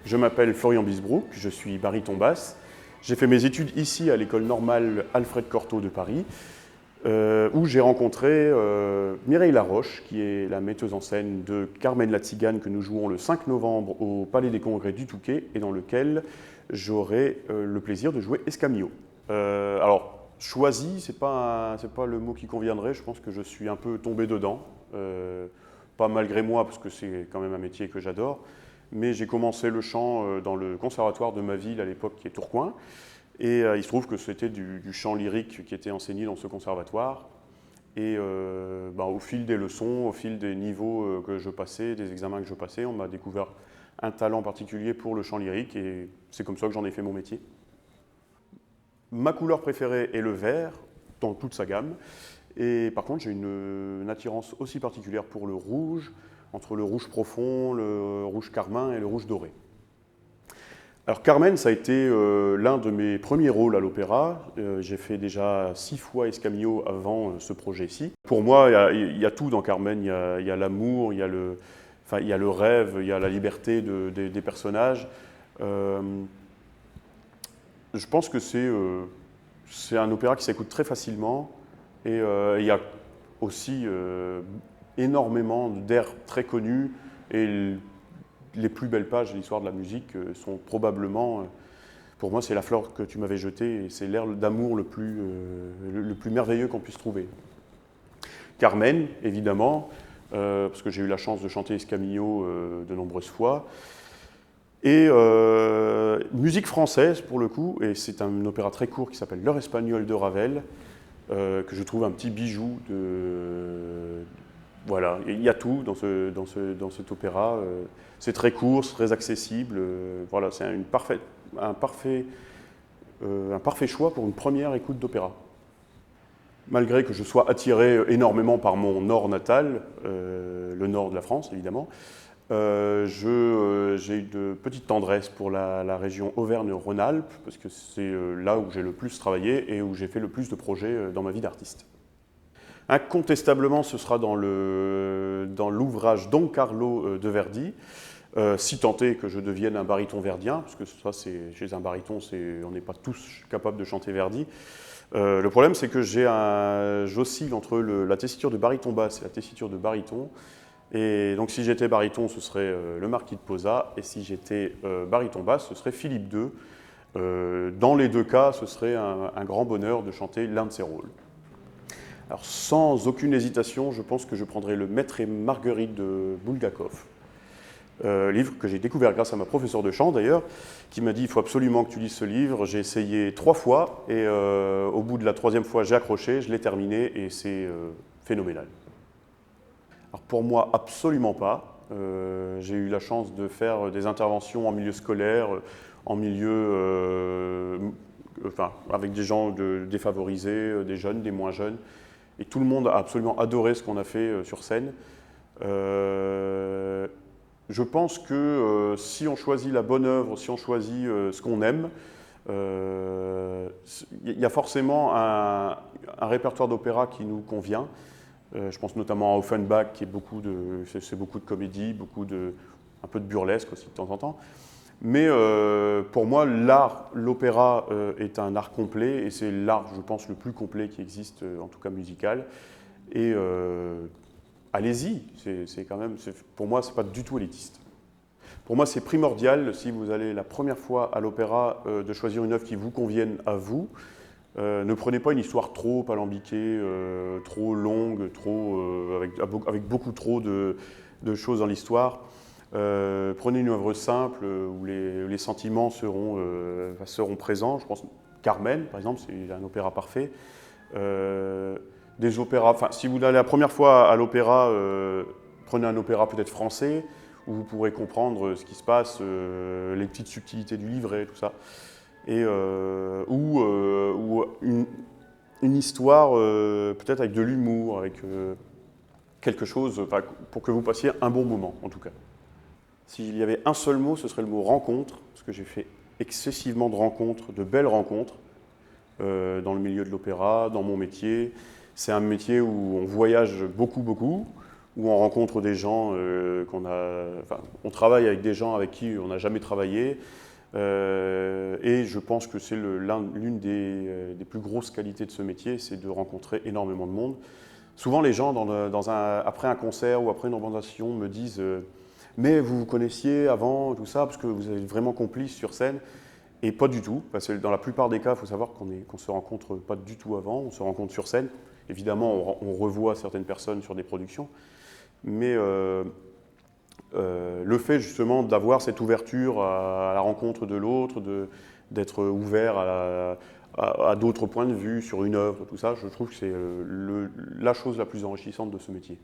Je m'appelle Florian Bisbrook, je suis baryton basse. J'ai fait mes études ici à l'école normale Alfred Cortot de Paris, où j'ai rencontré Mireille Laroche, qui est la metteuse en scène de Carmen la Tzigane que nous jouons le 5 novembre au Palais des Congrès du Touquet et dans lequel j'aurai le plaisir de jouer Escamillo. Alors, choisi, c'est pas le mot qui conviendrait, je pense que je suis un peu tombé dedans, pas malgré moi parce que c'est quand même un métier que j'adore. Mais j'ai commencé le chant dans le conservatoire de ma ville à l'époque, qui est Tourcoing. Et il se trouve que c'était du chant lyrique qui était enseigné dans ce conservatoire. Et au fil des leçons, au fil des niveaux que je passais, des examens que je passais, on m'a découvert un talent particulier pour le chant lyrique. Et c'est comme ça que j'en ai fait mon métier. Ma couleur préférée est le vert, dans toute sa gamme. Et par contre, j'ai une attirance aussi particulière pour le rouge, entre le rouge profond, le rouge carmin et le rouge doré. Alors Carmen, ça a été l'un de mes premiers rôles à l'opéra. J'ai fait déjà 6 fois Escamillo avant ce projet-ci. Pour moi, il y a tout dans Carmen. Il y a l'amour, il y a le rêve, il y a la liberté des personnages. Je pense que c'est un opéra qui s'écoute très facilement. Et il y a aussi énormément d'airs très connus et les plus belles pages de l'histoire de la musique sont probablement, pour moi c'est la fleur que tu m'avais jetée et c'est l'air d'amour le plus merveilleux qu'on puisse trouver. Carmen, évidemment, parce que j'ai eu la chance de chanter Escamillo de nombreuses fois. Et musique française pour le coup, et c'est un opéra très court qui s'appelle L'heure espagnole de Ravel, que je trouve un petit bijou de... Voilà, il y a tout dans cet opéra. C'est très court, c'est très accessible. Voilà, c'est un parfait choix pour une première écoute d'opéra. Malgré que je sois attiré énormément par mon nord natal, le nord de la France évidemment, j'ai une petite tendresse pour la région Auvergne-Rhône-Alpes, parce que c'est là où j'ai le plus travaillé et où j'ai fait le plus de projets dans ma vie d'artiste. Incontestablement, ce sera dans l'ouvrage Don Carlo de Verdi, si tant est que je devienne un baryton verdien, parce que ça, chez un baryton, on n'est pas tous capables de chanter Verdi. Le problème, c'est que j'oscille entre la tessiture de baryton basse et la tessiture de baryton. Et donc si j'étais baryton, ce serait le marquis de Posa, et si j'étais baryton basse, ce serait Philippe II. Dans les deux cas, ce serait un grand bonheur de chanter l'un de ces rôles. Alors sans aucune hésitation, je pense que je prendrais le Maître et Marguerite de Bulgakov, livre que j'ai découvert grâce à ma professeure de chant d'ailleurs, qui m'a dit il faut absolument que tu lises ce livre. J'ai essayé 3 fois et au bout de la 3e fois j'ai accroché, je l'ai terminé et c'est phénoménal. Alors pour moi, absolument pas. J'ai eu la chance de faire des interventions en milieu scolaire, en milieu, avec des gens défavorisés, des jeunes, des moins jeunes. Et tout le monde a absolument adoré ce qu'on a fait sur scène. Je pense que si on choisit la bonne œuvre, si on choisit ce qu'on aime, il y a forcément un répertoire d'opéra qui nous convient. Je pense notamment à Offenbach, qui est c'est beaucoup de comédie, un peu de burlesque aussi de temps en temps. Mais pour moi, l'opéra est un art complet, et c'est l'art, je pense, le plus complet qui existe, en tout cas musical. Et allez-y, pour moi, c'est pas du tout élitiste. Pour moi, c'est primordial, si vous allez la première fois à l'opéra, de choisir une œuvre qui vous convienne à vous. Ne prenez pas une histoire trop alambiquée, trop longue, avec beaucoup trop de choses dans l'histoire. Prenez une œuvre simple où les sentiments seront présents. Je pense Carmen, par exemple, c'est un opéra parfait. Des opéras, si vous allez la première fois à l'opéra, prenez un opéra peut-être français, où vous pourrez comprendre ce qui se passe, les petites subtilités du livret, tout ça. Et, ou une histoire peut-être avec de l'humour, avec quelque chose pour que vous passiez un bon moment, en tout cas. S'il y avait un seul mot, ce serait le mot rencontre, parce que j'ai fait excessivement de rencontres, de belles rencontres, dans le milieu de l'opéra, dans mon métier. C'est un métier où on voyage beaucoup, où on rencontre des gens on travaille avec des gens avec qui on n'a jamais travaillé. Et je pense que c'est l'une des plus grosses qualités de ce métier, c'est de rencontrer énormément de monde. Souvent, les gens, après un concert ou après une représentation, me disent mais vous vous connaissiez avant, tout ça, parce que vous êtes vraiment complice sur scène. Et pas du tout, parce que dans la plupart des cas, il faut savoir qu'on ne se rencontre pas du tout avant, on se rencontre sur scène. Évidemment, on revoit certaines personnes sur des productions, mais le fait justement d'avoir cette ouverture à la rencontre de l'autre, d'être ouvert à d'autres points de vue sur une œuvre, tout ça, je trouve que c'est la chose la plus enrichissante de ce métier.